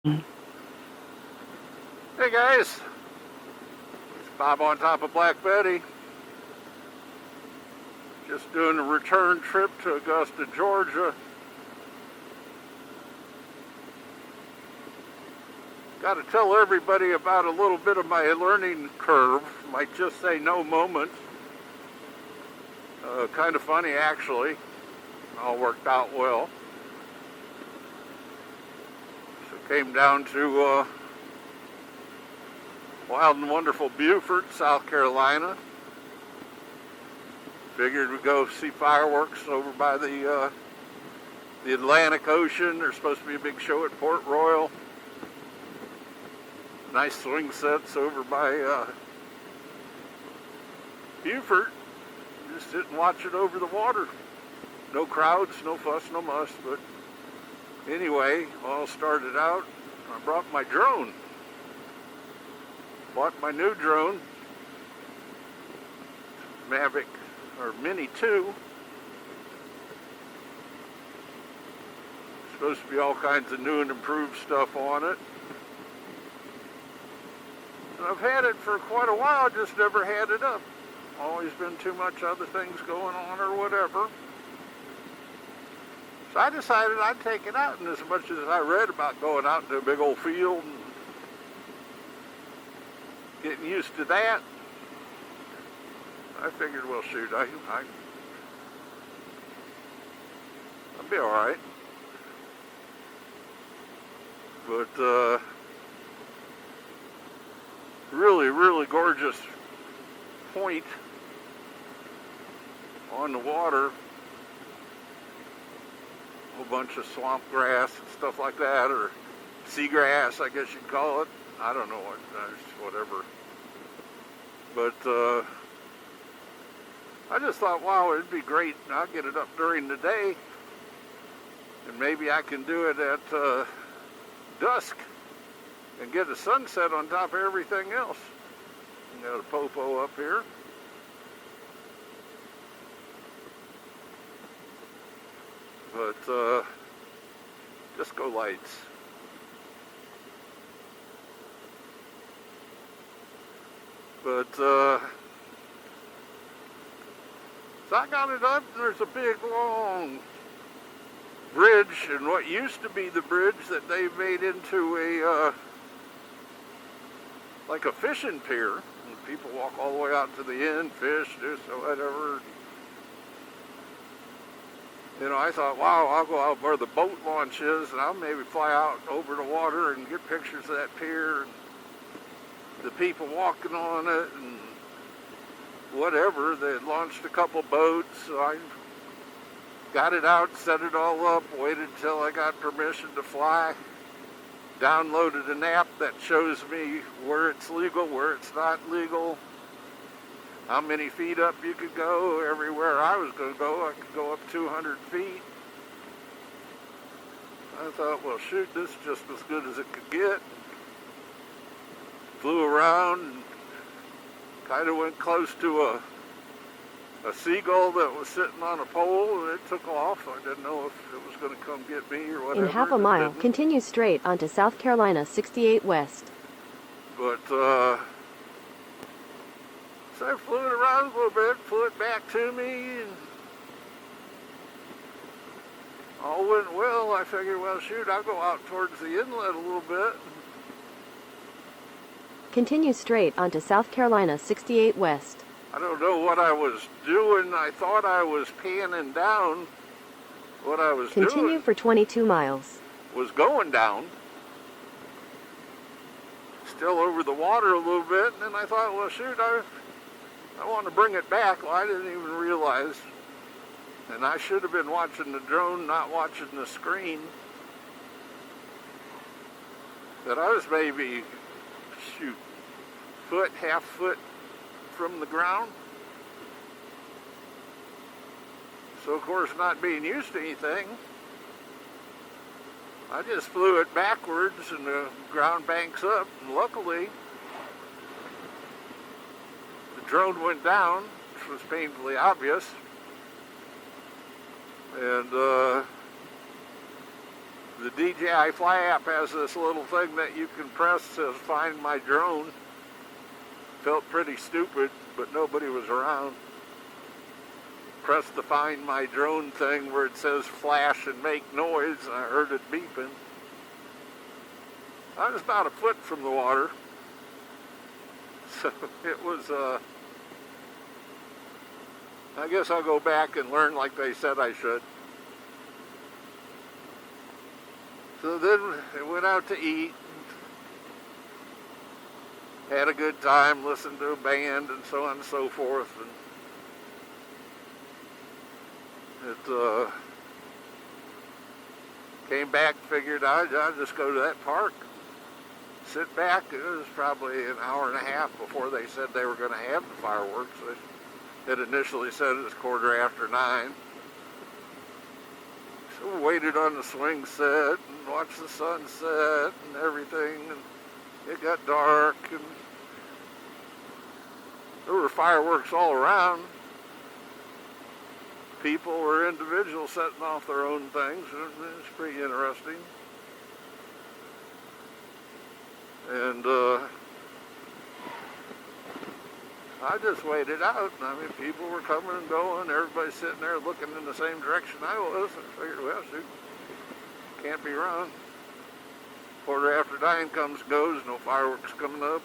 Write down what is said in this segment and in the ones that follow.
Hey guys, it's Bob on top of Black Betty. Just doing a return trip to Augusta, Georgia. Got to tell everybody about a little bit of my learning curve, might just say no moment. Kind of funny actually, all worked out well. So came down to wild and wonderful Beaufort, South Carolina. Figured we'd go see fireworks over by the Atlantic Ocean. There's supposed to be a big show at Port Royal. Nice swing sets over by Beaufort. Just sit and watch it over the water. No crowds, no fuss, no muss. But anyway, all started out. I brought my drone. Bought my new drone, Mavic or Mini 2. Supposed to be all kinds of new and improved stuff on it. And I've had it for quite a while, just never had it up. Always been too much other things going on or whatever. So I decided I'd take it out, and as much as I read about going out to a big old field and getting used to that, I figured, well, shoot, I'll be all right. But really, really gorgeous point on the water. A whole bunch of swamp grass and stuff like that, or seagrass, I guess you'd call it. I don't know what, whatever. But I just thought, wow, it'd be great. I'll get it up during the day, and maybe I can do it at dusk and get a sunset on top of everything else. We got a popo up here. But disco lights. But so I got it up, and there's a big long bridge, and what used to be the bridge that they made into a like a fishing pier, and people walk all the way out to the end, fish, do so whatever. You know, I thought, wow, I'll go out where the boat launch is, and I'll maybe fly out over the water and get pictures of that pier and the people walking on it and whatever. They had launched a couple boats, so I got it out, set it all up, waited till I got permission to fly, downloaded an app that shows me where it's legal, where it's not legal, how many feet up you could go. Everywhere I was going to go, I could go up 200 feet. I thought, well, shoot, this is just as good as it could get. Flew around and kind of went close to a seagull that was sitting on a pole, and it took off. I didn't know if it was going to come get me or whatever. In half a mile, continue straight onto South Carolina 68 West. But so I flew it around a little bit, flew it back to me, and all went well. I figured, well, shoot, I'll go out towards the inlet a little bit. Continue straight onto South Carolina 68 West. I don't know what I was doing. I thought I was panning down. What I was Continue for 22 miles. Was going down. Still over the water a little bit. And then I thought, well, shoot, I want to bring it back. Well, I didn't even realize. And I should have been watching the drone, not watching the screen. That I was maybe, shoot, half foot from the ground. So of course, not being used to anything, I just flew it backwards and the ground banks up, and luckily the drone went down, which was painfully obvious. And The DJI Fly app has this little thing that you can press to find my drone. Felt pretty stupid, but nobody was around. Pressed the find my drone thing where it says flash and make noise, and I heard it beeping. I was about a foot from the water. So it was, I guess I'll go back and learn like they said I should. So then I went out to eat. Had a good time, listened to a band and so on and so forth. And it came back, figured I'd just go to that park, sit back. It was probably an hour and a half before they said they were going to have the fireworks. They had initially said it was 9:15. So we waited on the swing set and watched the sunset and everything, and it got dark, and there were fireworks all around. People were individuals setting off their own things. It was pretty interesting. And I just waited out. I mean, people were coming and going. Everybody's sitting there looking in the same direction I was. I figured, well, shoot, can't be wrong. 9:15 comes and goes, no fireworks coming up.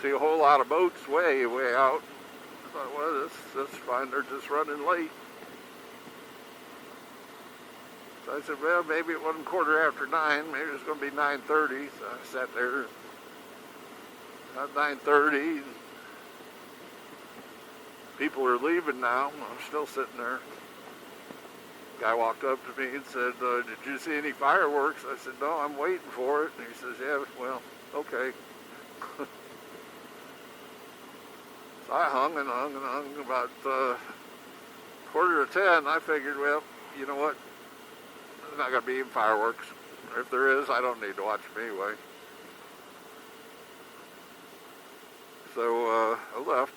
See a whole lot of boats way out. I thought, well, that's fine. They're just running late. So I said, well, maybe it wasn't 9:15. Maybe it's going to be 9:30. So I sat there. About 9:30. People are leaving now. I'm still sitting there. Guy walked up to me and said, did you see any fireworks? I said, no, I'm waiting for it. And he says, yeah, well, okay. So I hung and hung and hung. About 9:45, I figured, well, you know what? There's not going to be even fireworks. If there is, I don't need to watch them anyway. So I left.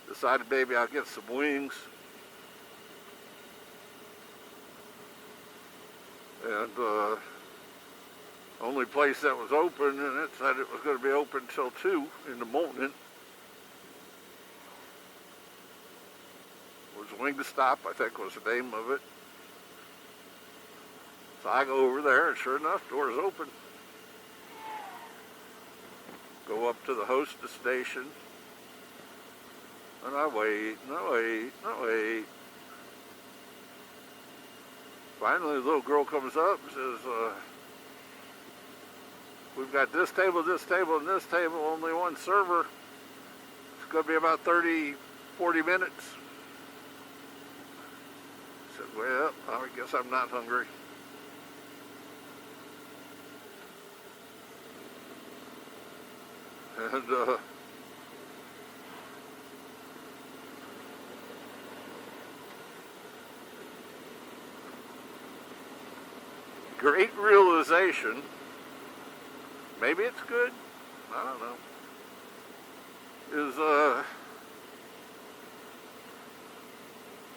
Decided maybe I'll get some wings. And only place that was open, and it said it was going to be open till 2 in the morning, was Wingstop, I think was the name of it. So I go over there, and sure enough, door's open. Go up to the hostess station, and I wait, and I wait, and I wait. Finally, the little girl comes up and says, we've got this table, and this table, only one server. It's going to be about 30, 40 minutes. I said, well, I guess I'm not hungry. And great realization, maybe it's good, I don't know, is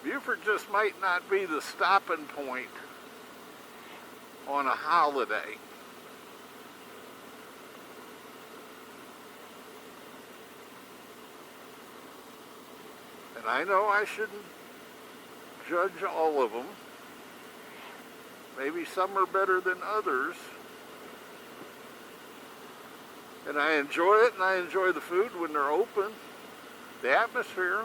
Buford just might not be the stopping point on a holiday. And I know I shouldn't judge all of them. Maybe some are better than others. And I enjoy it, and I enjoy the food when they're open, the atmosphere.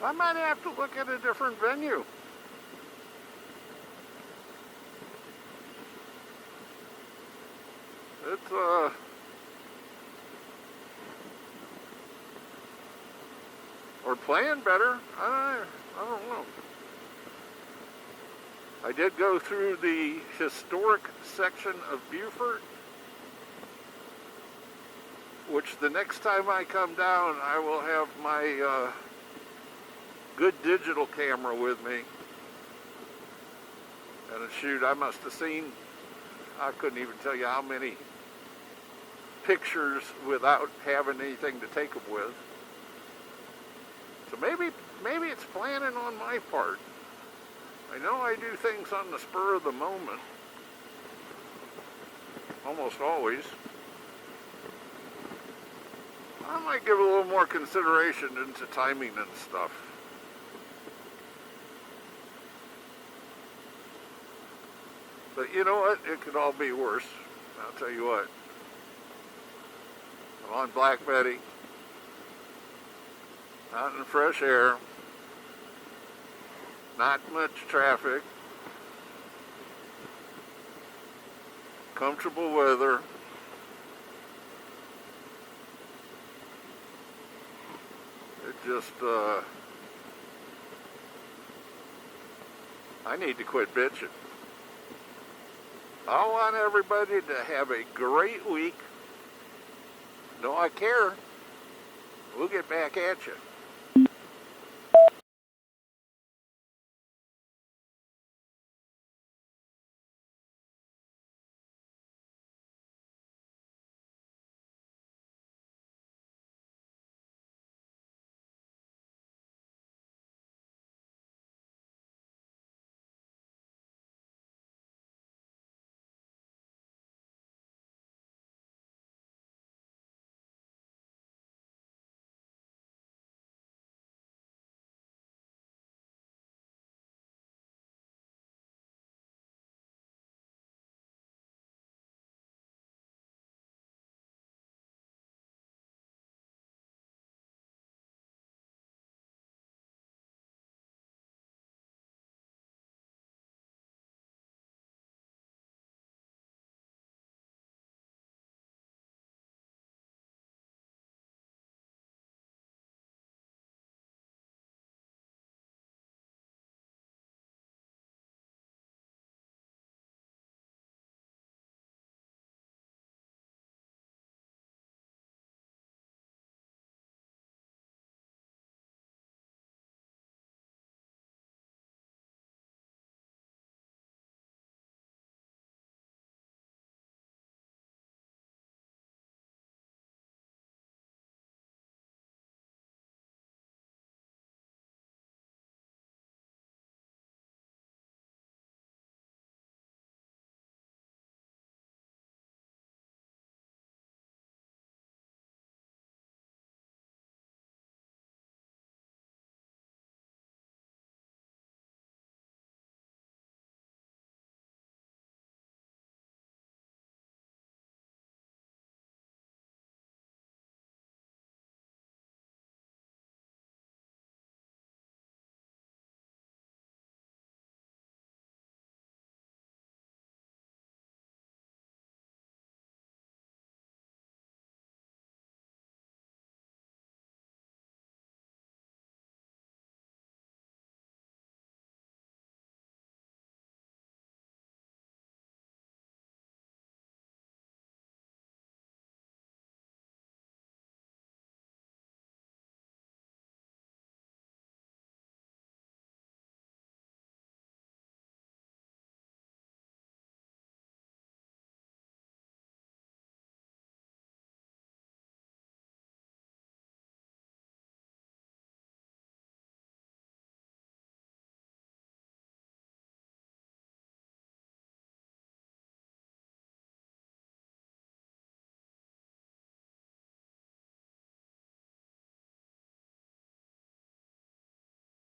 I might have to look at a different venue. It's, or playing better. I don't know. I did go through the historic section of Buford, which the next time I come down, I will have my good digital camera with me. And shoot, I must have seen, I couldn't even tell you how many pictures without having anything to take them with. So maybe it's planning on my part. I know I do things on the spur of the moment. Almost always. I might give a little more consideration into timing and stuff. But you know what? It could all be worse. I'll tell you what. I'm on Black Betty. Out in fresh air. Not much traffic. Comfortable weather. It just, I need to quit bitching. I want everybody to have a great week. No, I care. We'll get back at you.